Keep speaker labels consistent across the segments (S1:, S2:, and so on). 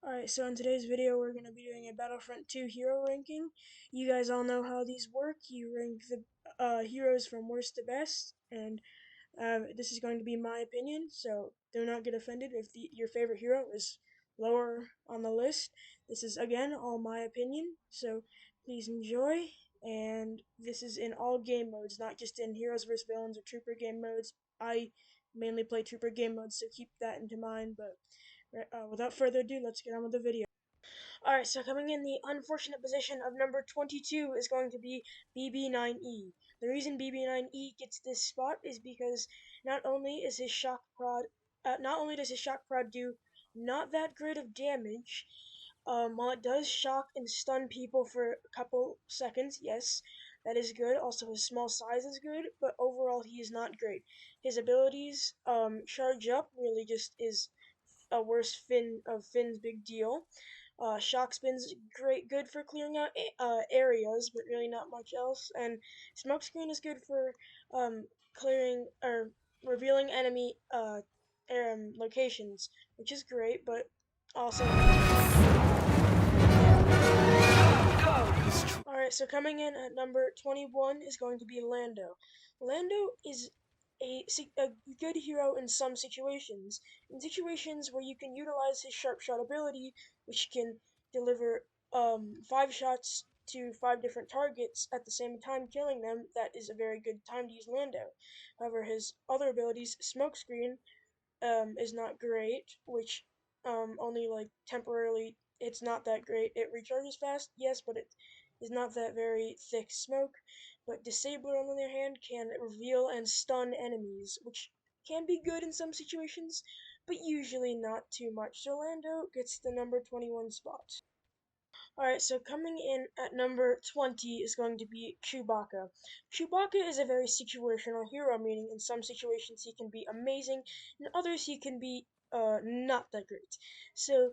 S1: Alright, so in today's video we're going to be doing a Battlefront 2 hero ranking. You guys all know how these work. You rank the heroes from worst to best, and this is going to be my opinion, so do not get offended if your favorite hero is lower on the list. This is, again, all my opinion, so please enjoy, and this is in all game modes, not just in Heroes vs. Villains or Trooper game modes. I mainly play Trooper game modes, so keep that into mind, but without further ado, let's get on with the video. Alright, so coming in the unfortunate position of number 22 is going to be BB9E. The reason BB9E gets this spot is because not only does his shock prod do not that great of damage, while it does shock and stun people for a couple seconds, yes, that is good. Also, his small size is good, but overall he is not great. His abilities, charge up, really just is a worse Finn's big deal. Shock spin's good for clearing out areas, but really not much else. And smokescreen is good for clearing or revealing enemy locations, which is great, but also Alright, so coming in at number 21 is going to be Lando. Lando is a good hero in some situations. In situations where you can utilize his sharp shot ability, which can deliver 5 shots to 5 different targets at the same time, killing them, that is a very good time to use Lando. However, his other abilities, Smokescreen, is not great, which only like temporarily, it's not that great. It recharges fast, yes, but it is not that very thick smoke. But Disabler, on the other hand, can reveal and stun enemies, which can be good in some situations, but usually not too much. So Lando gets the number 21 spot. Alright, so coming in at number 20 is going to be Chewbacca. Chewbacca is a very situational hero, meaning in some situations he can be amazing, in others he can be not that great. So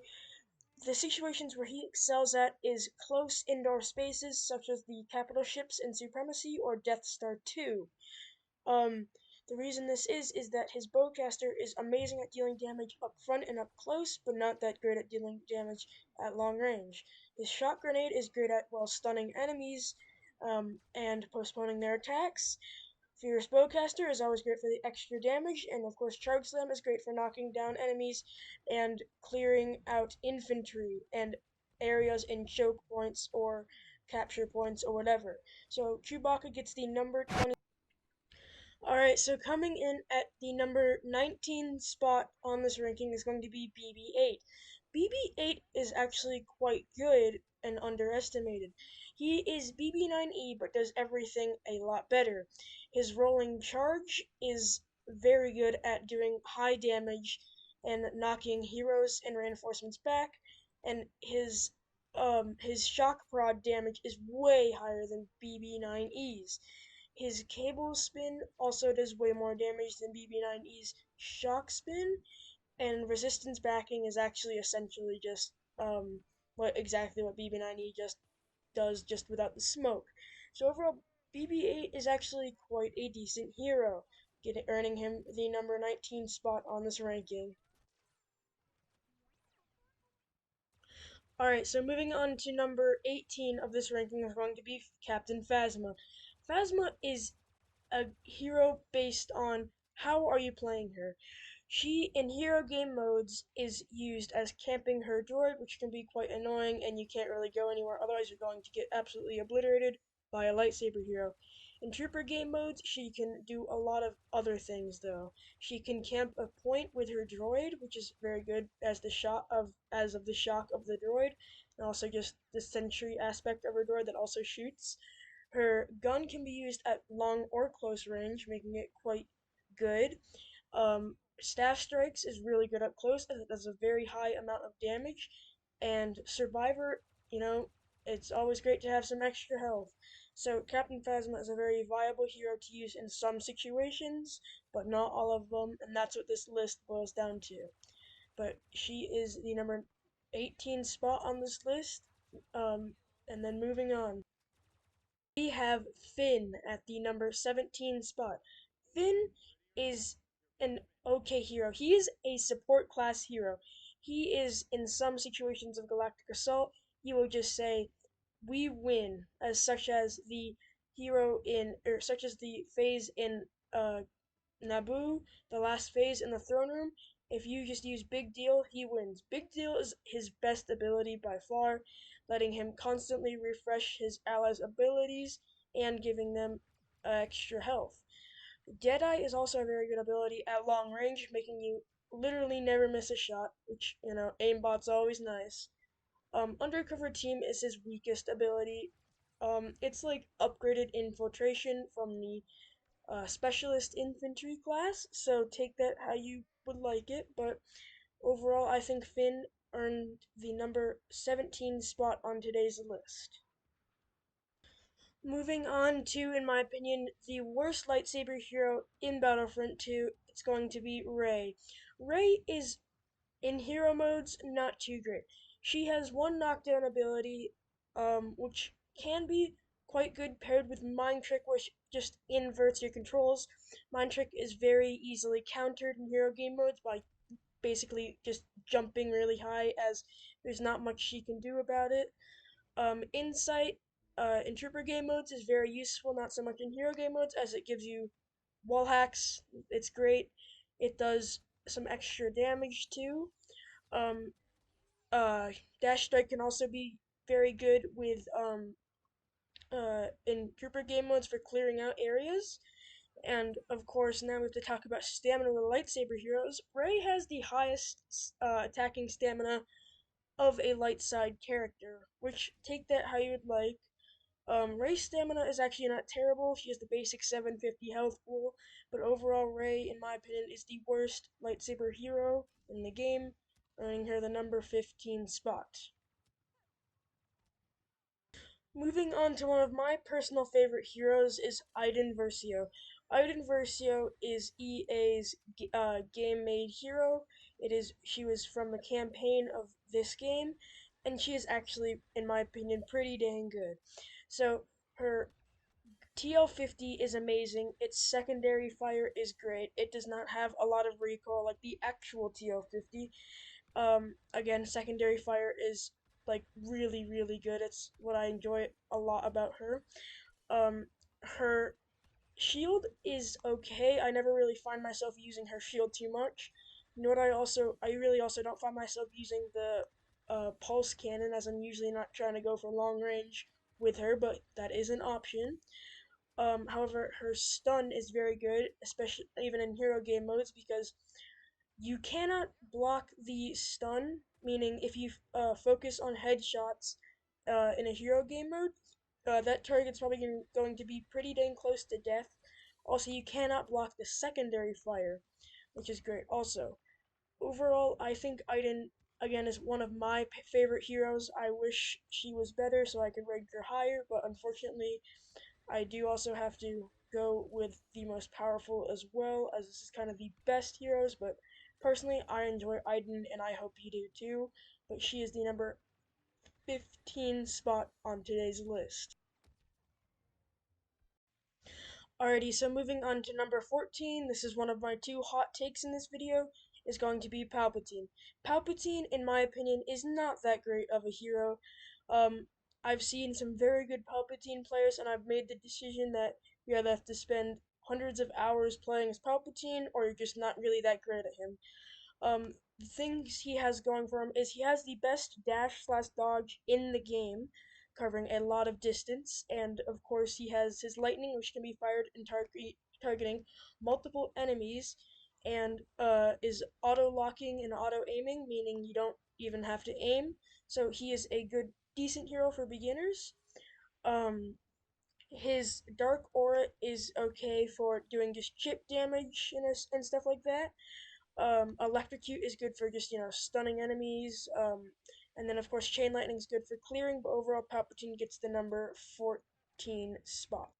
S1: the situations where he excels at is close indoor spaces, such as the capital ships in Supremacy or Death Star 2. Um, the reason this is that his bowcaster is amazing at dealing damage up front and up close, but not that great at dealing damage at long range. His shock grenade is great at, well, stunning enemies and postponing their attacks. Fierce bowcaster is always great for the extra damage, and of course Charge Slam is great for knocking down enemies and clearing out infantry and areas in choke points or capture points or whatever. So Chewbacca gets the number 20. Alright, so coming in at the number 19 spot on this ranking is going to be BB-8. BB-8 is actually quite good and underestimated. He is BB-9E but does everything a lot better. His rolling charge is very good at doing high damage and knocking heroes and reinforcements back, and his shock prod damage is way higher than BB-9E's. His cable spin also does way more damage than BB9E's shock spin, and resistance backing is actually essentially just what BB9E just does, just without the smoke. So overall, BB8 is actually quite a decent hero, earning him the number 19 spot on this ranking. Alright, so moving on to number 18 of this ranking is going to be Captain Phasma. Phasma is a hero based on how are you playing her. She, in hero game modes, is used as camping her droid, which can be quite annoying, and you can't really go anywhere, otherwise you're going to get absolutely obliterated by a lightsaber hero. In trooper game modes, she can do a lot of other things, though. She can camp a point with her droid, which is very good as the shock of the droid, and also just the sentry aspect of her droid that also shoots. Her gun can be used at long or close range, making it quite good. Staff Strikes is really good up close, as it does a very high amount of damage. And Survivor, it's always great to have some extra health. So Captain Phasma is a very viable hero to use in some situations, but not all of them, and that's what this list boils down to. But she is the number 18 spot on this list. And then moving on. We have Finn at the number 17 spot. Finn is an okay hero. He is a support class hero. he is in some situations of galactic assault, he will just say, "We win," as such as the hero in, or such as the phase in Naboo, the last phase in the throne room. If you just use Big Deal, he wins. Big Deal is his best ability by far, letting him constantly refresh his allies' abilities and giving them extra health. Deadeye is also a very good ability at long range, making you literally never miss a shot, which, aimbot's always nice. Undercover Team is his weakest ability. It's like upgraded infiltration from the specialist infantry class, so take that how you would like it. But overall, I think Finn earned the number 17 spot on today's list. Moving on to, in my opinion, the worst lightsaber hero in Battlefront 2, it's going to be Rey. Rey is, in hero modes, not too great. She has one knockdown ability, which can be quite good paired with Mind Trick, which just inverts your controls. Mind Trick is very easily countered in hero game modes by basically just jumping really high, as there's not much she can do about it. Insight in trooper game modes is very useful, not so much in hero game modes, as it gives you wall hacks. It's great. It does some extra damage too. Um, Dash Strike can also be very good with in trooper game modes for clearing out areas. And of course, now we have to talk about stamina with lightsaber heroes. Rey has the highest attacking stamina of a light side character, which take that how you would like. Rey's stamina is actually not terrible. She has the basic 750 health pool, but overall, Rey, in my opinion, is the worst lightsaber hero in the game, earning her the number 15 spot. Moving on to one of my personal favorite heroes is Iden Versio. Iden Versio is EA's game-made hero. She was from the campaign of this game, and she is actually, in my opinion, pretty dang good. So her TL50 is amazing. Its secondary fire is great. It does not have a lot of recoil like the actual TL50. Again, secondary fire is like really, really good. It's what I enjoy a lot about her. Her shield is okay. I never really find myself using her shield too much. Nor I really also don't find myself using the pulse cannon, as I'm usually not trying to go for long range with her, but that is an option. However, her stun is very good, especially even in hero game modes, because you cannot block the stun, meaning if you focus on headshots in a hero game mode, that target's probably going to be pretty dang close to death. Also, you cannot block the secondary fire, which is great. Also, overall, I think Iden, again, is one of my favorite heroes. I wish she was better so I could rank her higher, but unfortunately, I do also have to go with the most powerful as well, as this is kind of the best heroes, but personally, I enjoy Iden, and I hope you do too, but she is the number 15 spot on today's list. Alrighty, so moving on to number 14, this is one of my two hot takes in this video, is going to be Palpatine. Palpatine, in my opinion, is not that great of a hero. Um, I've seen some very good Palpatine players, and I've made the decision that you either have to spend hundreds of hours playing as Palpatine, or you're just not really that great at him. The things he has going for him is he has the best dash slash dodge in the game, covering a lot of distance, and of course he has his lightning, which can be fired in targeting multiple enemies, and is auto locking and auto aiming, meaning you don't even have to aim. So he is a good, decent hero for beginners. Um, his dark aura is okay for doing just chip damage and stuff like that. Electrocute is good for just, stunning enemies. And then, of course, Chain Lightning is good for clearing, but overall, Palpatine gets the number 14 spot.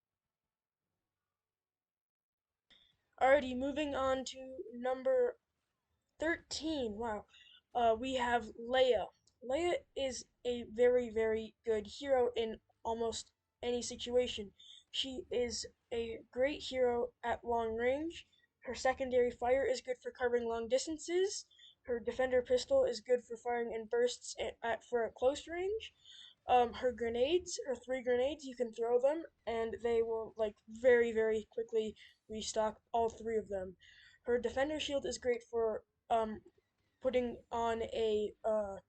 S1: Alrighty, moving on to number 13. Wow. We have Leia. Leia is a very, very good hero in almost any situation. She is a great hero at long range. Her secondary fire is good for covering long distances. Her defender pistol is good for firing in bursts for a close range. Her grenades, her three grenades, you can throw them and they will like very very quickly restock all three of them. Her defender shield is great for putting on a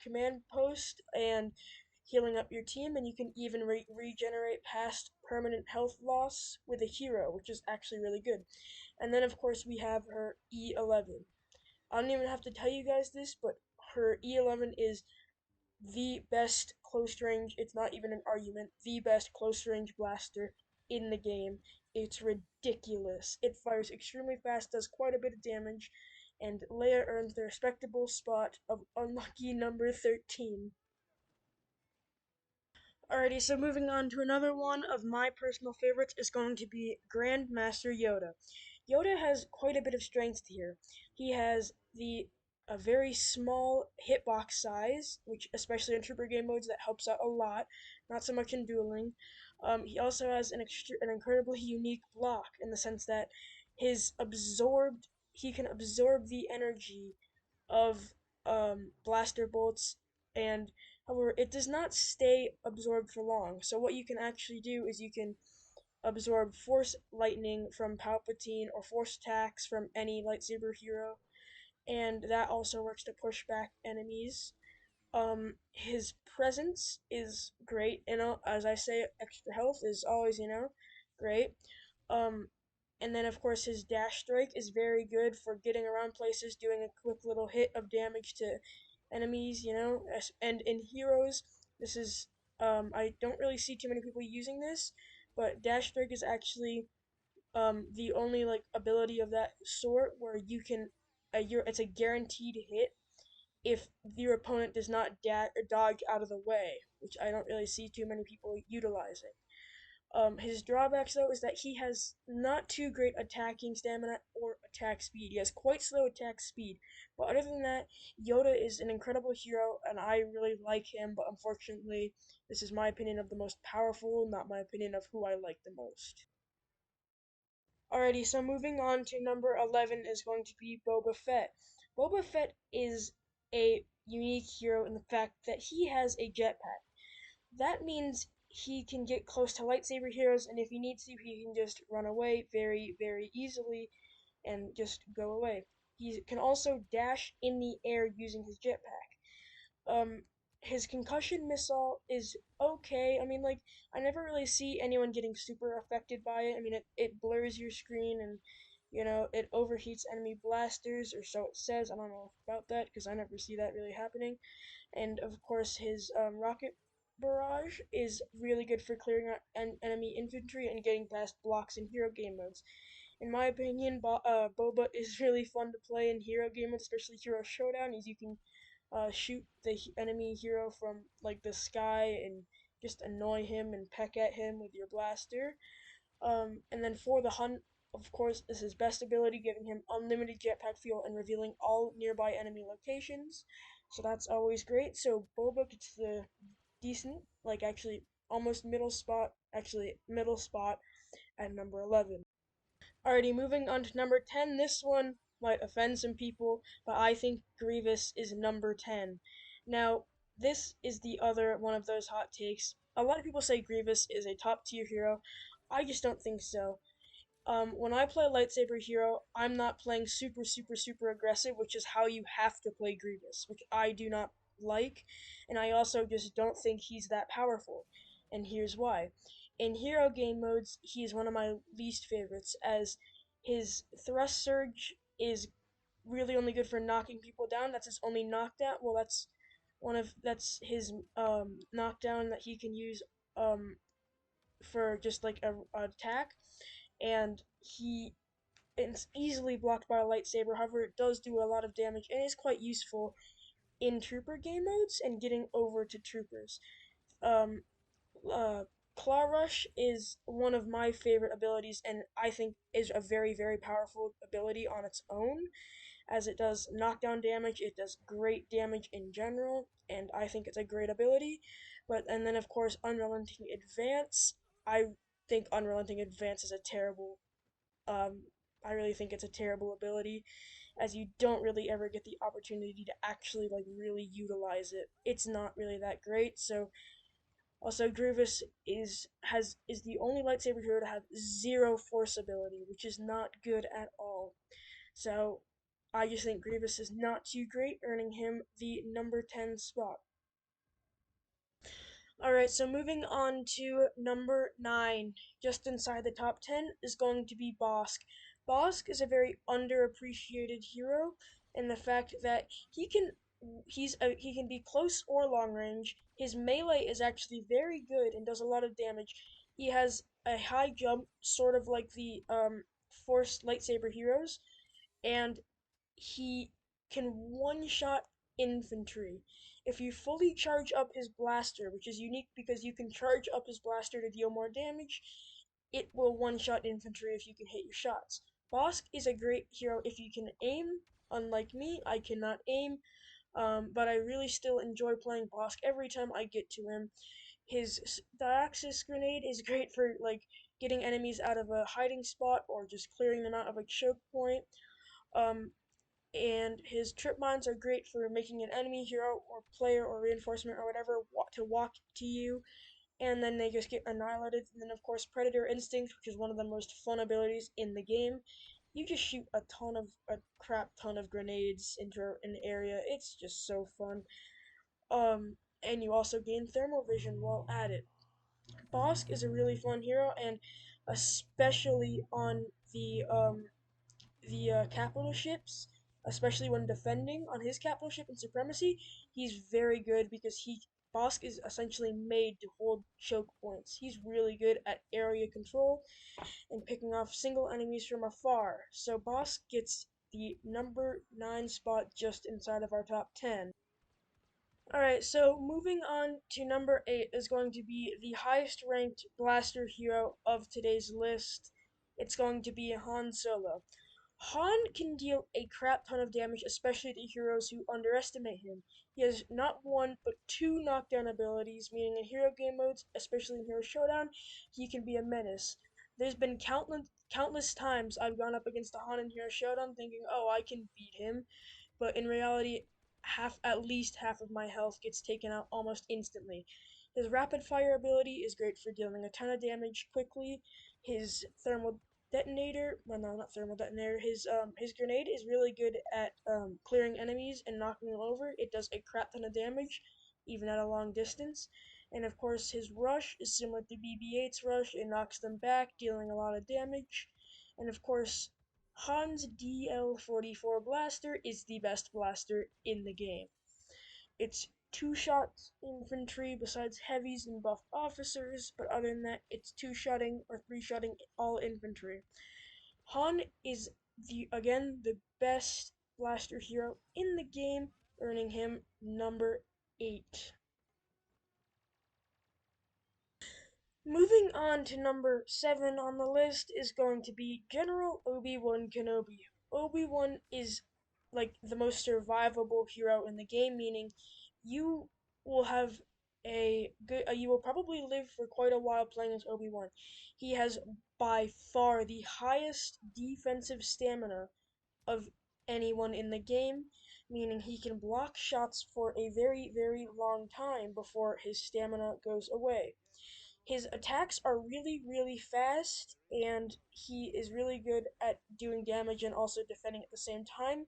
S1: command post and healing up your team, and you can even regenerate past permanent health loss with a hero, which is actually really good. And then, of course, we have her E11. I don't even have to tell you guys this, but her E11 is the best close range, it's not even an argument, the best close range blaster in the game. It's ridiculous. It fires extremely fast, does quite a bit of damage, and Leia earns the respectable spot of unlucky number 13. Alrighty, so moving on to another one of my personal favorites is going to be Grandmaster Yoda. Yoda has quite a bit of strength here. He has the a very small hitbox size, which especially in trooper game modes that helps out a lot. Not so much in dueling. He also has an incredibly unique block in the sense that he can absorb the energy of blaster bolts, and however it does not stay absorbed for long. So what you can actually do is you can absorb force lightning from Palpatine or force attacks from any lightsaber hero, and that also works to push back enemies. His presence is great, as I say, extra health is always, great. Um, and then of course his dash strike is very good for getting around places, doing a quick little hit of damage to enemies, and in heroes, this is, I don't really see too many people using this, but dash strike is actually the only like ability of that sort where you can it's a guaranteed hit if your opponent does not dodge out of the way, which I don't really see too many people utilizing. His drawbacks though is that he has not too great attacking stamina or attack speed. He has quite slow attack speed, but other than that, Yoda is an incredible hero, and I really like him. But unfortunately, this is my opinion of the most powerful, not my opinion of who I like the most. Alrighty, so moving on to number 11 is going to be Boba Fett. Boba Fett is a unique hero in the fact that he has a jetpack. That means he can get close to lightsaber heroes, and if he needs to, he can just run away very, very easily and just go away. He can also dash in the air using his jetpack. Um, his concussion missile is okay. I mean, like, I never really see anyone getting super affected by it. I mean, it blurs your screen and, it overheats enemy blasters, or so it says. I don't know about that because I never see that really happening. And of course, his rocket barrage is really good for clearing out enemy infantry and getting past blocks in hero game modes. In my opinion, Boba is really fun to play in hero game modes, especially Hero Showdown, as you can shoot the enemy hero from like the sky and just annoy him and peck at him with your blaster. And then for the hunt, of course, is his best ability, giving him unlimited jetpack fuel and revealing all nearby enemy locations. So that's always great. So Boba gets the decent, like actually middle spot at number 11. Alrighty, moving on to number 10. This one might offend some people, but I think Grievous is number 10. Now, this is the other one of those hot takes. A lot of people say Grievous is a top tier hero. I just don't think so. When I play lightsaber hero, I'm not playing super, super, super aggressive, which is how you have to play Grievous, which I do not like, and I also just don't think he's that powerful. And here's why. In hero game modes, he is one of my least favorites, as his thrust surge is really only good for knocking people down. That's his only knockdown. Well, that's his knockdown that he can use um for just like a attack, and it's easily blocked by a lightsaber. However, it does do a lot of damage and is quite useful in trooper game modes and getting over to troopers. Um, uh, Claw Rush is one of my favorite abilities, and I think is a very, very powerful ability on its own, as it does knockdown damage, it does great damage in general, and I think it's a great ability. And then of course, Unrelenting Advance. I think Unrelenting Advance is a terrible um, I really think it's a terrible ability, as you don't really ever get the opportunity to actually like really utilize it. It's not really that great. So also Grievous is the only lightsaber hero to have zero force ability, which is not good at all. So I just think Grievous is not too great, earning him the number 10 spot. Alright, so moving on to number 9, just inside the top 10, is going to be Bosk. Bosk is a very underappreciated hero in the fact that he can be close or long range. His melee is actually very good and does a lot of damage. He has a high jump, sort of like the forced lightsaber heroes, and he can one shot infantry. If you fully charge up his blaster, which is unique because you can charge up his blaster to deal more damage, it will one shot infantry if you can hit your shots. Bosk is a great hero if you can aim. Unlike me, I cannot aim, but I really still enjoy playing Bosk every time I get to him. His Diaxis grenade is great for like getting enemies out of a hiding spot or just clearing them out of a choke point. Um, and his trip mines are great for making an enemy hero or player or reinforcement or whatever to walk to you, and then they just get annihilated. And then, of course, Predator Instinct, which is one of the most fun abilities in the game. You just shoot a crap ton of grenades into an area. It's just so fun. And you also gain thermal vision while at it. Bosk is a really fun hero, and especially on the capital ships, especially when defending on his capital ship in Supremacy, he's very good because he Bosk is essentially made to hold choke points. He's really good at area control and picking off single enemies from afar. So Bosk gets the number 9 spot just inside of our top 10. Alright, so moving on to number 8 is going to be the highest ranked blaster hero of today's list. It's going to be Han Solo. Han can deal a crap ton of damage, especially to heroes who underestimate him. He has not one, but two knockdown abilities, meaning in hero game modes, especially in Hero Showdown, he can be a menace. There's been countless times I've gone up against a Han in Hero Showdown thinking, oh, I can beat him, but in reality, at least half of my health gets taken out almost instantly. His rapid fire ability is great for dealing a ton of damage quickly. His thermal detonator, well, no, not thermal detonator. His grenade is really good at clearing enemies and knocking them over. It does a crap ton of damage, even at a long distance. And of course, his rush is similar to BB-8's rush. It knocks them back, dealing a lot of damage. And of course, Han's DL-44 blaster is the best blaster in the game. It's two shots infantry besides heavies and buffed officers, but other than that, it's two shotting or three shotting all infantry. Han is the best blaster hero in the game, earning him number 8. Moving on to number 7 on the list is going to be General Obi-Wan Kenobi. Obi-Wan is like the most survivable hero in the game, meaning you will have you will probably live for quite a while playing as Obi-Wan. He has by far the highest defensive stamina of anyone in the game, meaning he can block shots for a very, very long time before his stamina goes away. His attacks are really, really fast, and he is really good at doing damage and also defending at the same time.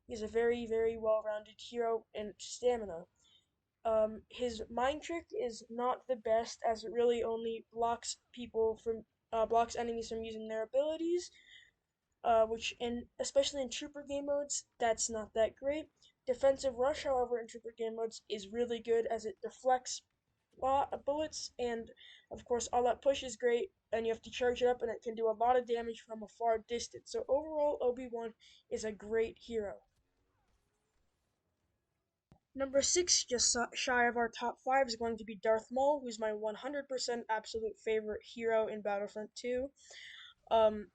S1: He's a very, very well-rounded hero in stamina. His mind trick is not the best, as it really only blocks enemies from using their abilities, which in especially in trooper game modes, that's not that great. Defensive rush, however, in trooper game modes is really good as it deflects bullets, and of course, all that push is great, and you have to charge it up, and it can do a lot of damage from a far distance. So overall, Obi-Wan is a great hero. Number 6, just shy of our top 5, is going to be Darth Maul, who's my 100% absolute favorite hero in Battlefront 2. Um,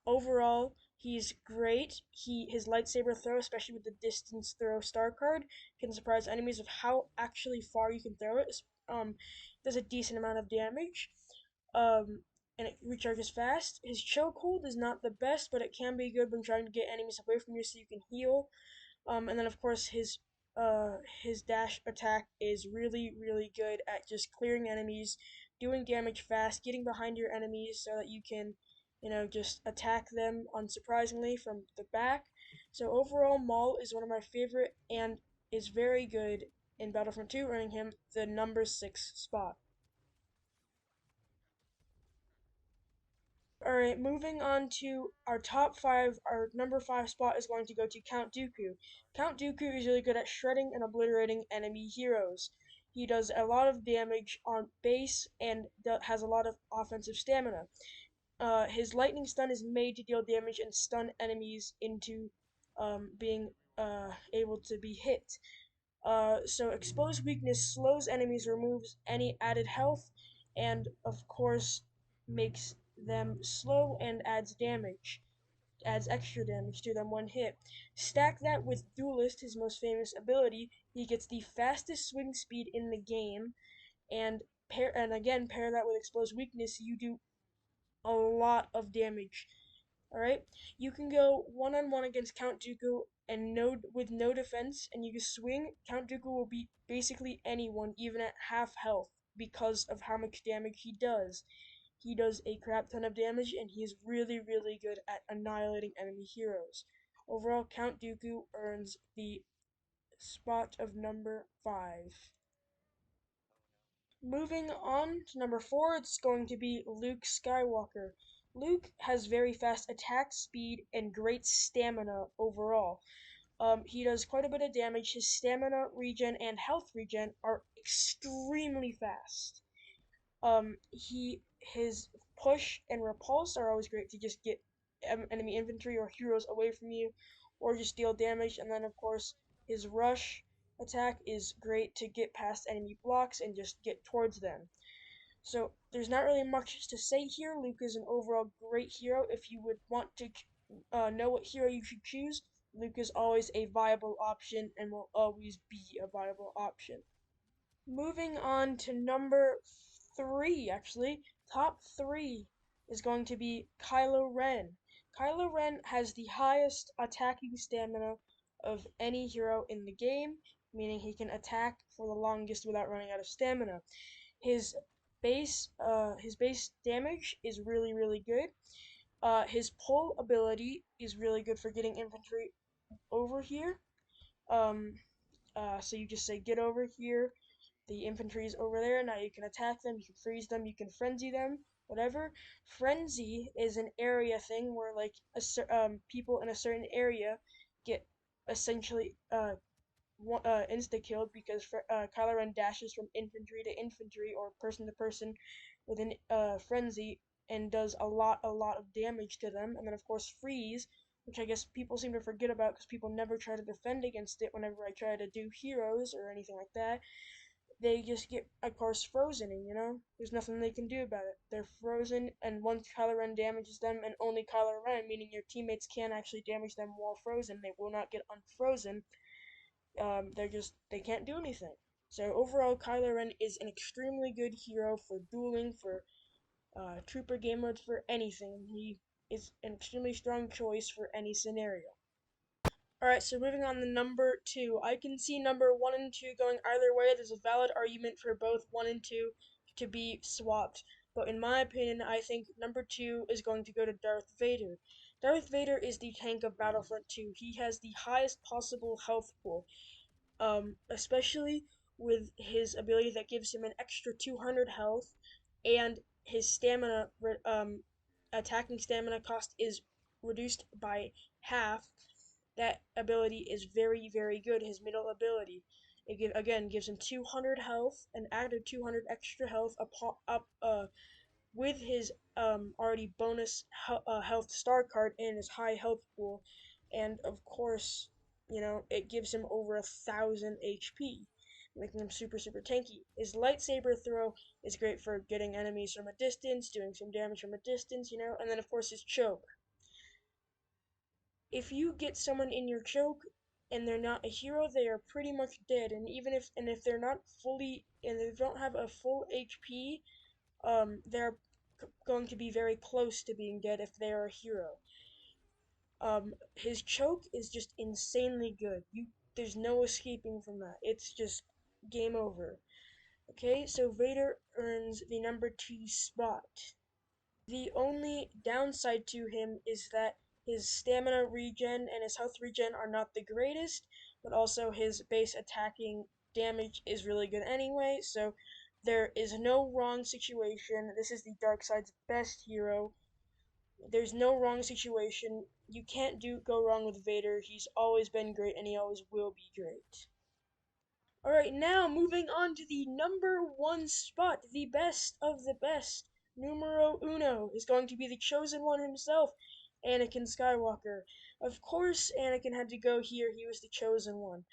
S1: Overall, he's great. His lightsaber throw, especially with the distance throw star card, can surprise enemies of how actually far you can throw it. Does a decent amount of damage. Um, and it recharges fast. His chokehold is not the best, but it can be good when trying to get enemies away from you so you can heal. And then of course his dash attack is really good at just clearing enemies, doing damage fast, getting behind your enemies so that you can, just attack them unsurprisingly from the back. So overall, Maul is one of my favorite and is very good in Battlefront 2, earning him the number 6 spot. Alright, moving on to our top five. Our number five spot is going to go to Count Dooku. Count Dooku is really good at shredding and obliterating enemy heroes. He does a lot of damage on base and has a lot of offensive stamina. His lightning stun is made to deal damage and stun enemies into being able to be hit. So exposed weakness slows enemies, removes any added health, and of course makes them slow and adds extra damage to them when hit. Stack that with Duelist, his most famous ability. He gets the fastest swing speed in the game, and pair that with exposed weakness, you do a lot of damage. All right, you can go one-on-one against Count Dooku and no defense, and you can swing. Count Dooku will beat basically anyone, even at half health, because of how much damage he does. He does a crap ton of damage, and he is really good at annihilating enemy heroes. Overall, Count Dooku earns the spot of number 5. Moving on to number 4, it's going to be Luke Skywalker. Luke has very fast attack speed and great stamina overall. He does quite a bit of damage. His stamina regen and health regen are extremely fast. His push and repulse are always great to just get enemy infantry or heroes away from you, or just deal damage. And then of course his rush attack is great to get past enemy blocks and just get towards them. So there's not really much to say here. Luke is an overall great hero. If you would want to know what hero you should choose, Luke is always a viable option and will always be a viable option. Moving on to number 3, actually, top 3 is going to be Kylo Ren. Kylo Ren has the highest attacking stamina of any hero in the game, meaning he can attack for the longest without running out of stamina. His base damage is really good. His pull ability is really good for getting infantry over here. Um, so you just say get over here. The infantry is over there. Now you can attack them. You can freeze them. You can frenzy them. Whatever. Frenzy is an area thing where like people in a certain area get essentially insta killed because Kylo Ren dashes from infantry to infantry or person to person with an frenzy and does a lot of damage to them. And then of course freeze, which I guess people seem to forget about because people never try to defend against it whenever I try to do heroes or anything like that. They just get, of course, frozen, and there's nothing they can do about it. They're frozen, and once Kylo Ren damages them, and only Kylo Ren, meaning your teammates can't actually damage them while frozen, they will not get unfrozen. They can't do anything. So overall, Kylo Ren is an extremely good hero for dueling, for trooper game modes, for anything. He is an extremely strong choice for any scenario. Alright, so moving on to number 2. I can see number 1 and 2 going either way. There's a valid argument for both 1 and 2 to be swapped. But in my opinion, I think number 2 is going to go to Darth Vader. Darth Vader is the tank of Battlefront 2. He has the highest possible health pool, especially with his ability that gives him an extra 200 health, and his attacking stamina cost is reduced by half. That ability is very good. His middle ability, again gives him 200 health, and added 200 extra health with his already bonus health star card and his high health pool, and of course, it gives him over 1,000 HP, making him super tanky. His lightsaber throw is great for getting enemies from a distance, doing some damage from a distance, and then of course his choke. If you get someone in your choke and they're not a hero, they are pretty much dead. And if they're not fully and they don't have a full HP, they're going to be very close to being dead if they are a hero. His choke is just insanely good. There's no escaping from that. It's just game over. Okay, so Vader earns the number 2 spot. The only downside to him is that his stamina regen and his health regen are not the greatest, but also his base attacking damage is really good anyway, so there is no wrong situation. This is the dark side's best hero. There's no wrong situation. You can't go wrong with Vader. He's always been great and he always will be great. Alright, now moving on to the number 1 spot, the best of the best. Numero uno is going to be the chosen one himself, Anakin Skywalker. Of course, Anakin had to go here. He was the chosen one.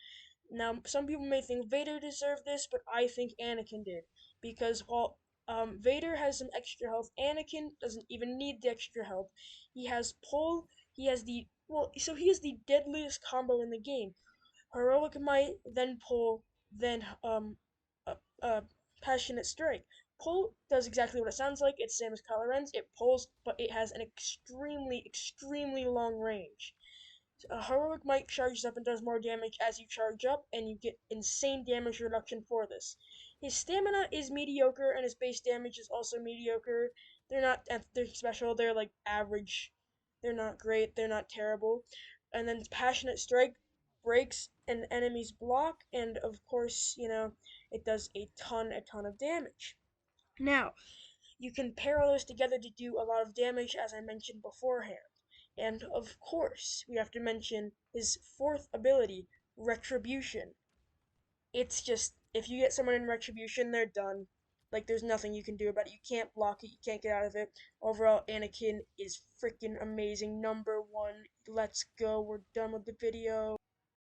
S1: Now, some people may think Vader deserved this, but I think Anakin did. Because while Vader has some extra health, Anakin doesn't even need the extra health. He has pull, he has he has the deadliest combo in the game. Heroic Might, then Pull, then uh, uh, Passionate Strike. Pull does exactly what it sounds like. It's the same as Kylo Ren's. It pulls, but it has an extremely long range. Heroic Might charges up and does more damage as you charge up, and you get insane damage reduction for this. His stamina is mediocre, and his base damage is also mediocre. They're special, they're like average. They're not great, they're not terrible. And then Passionate Strike breaks an enemy's block, and of course, it does a ton of damage. Now, you can pair all those together to do a lot of damage, as I mentioned beforehand. And of course, we have to mention his fourth ability, Retribution. It's just, if you get someone in Retribution, they're done. Like, there's nothing you can do about it. You can't block it, you can't get out of it. Overall, Anakin is freaking amazing. Number 1. Let's go. We're done with the video.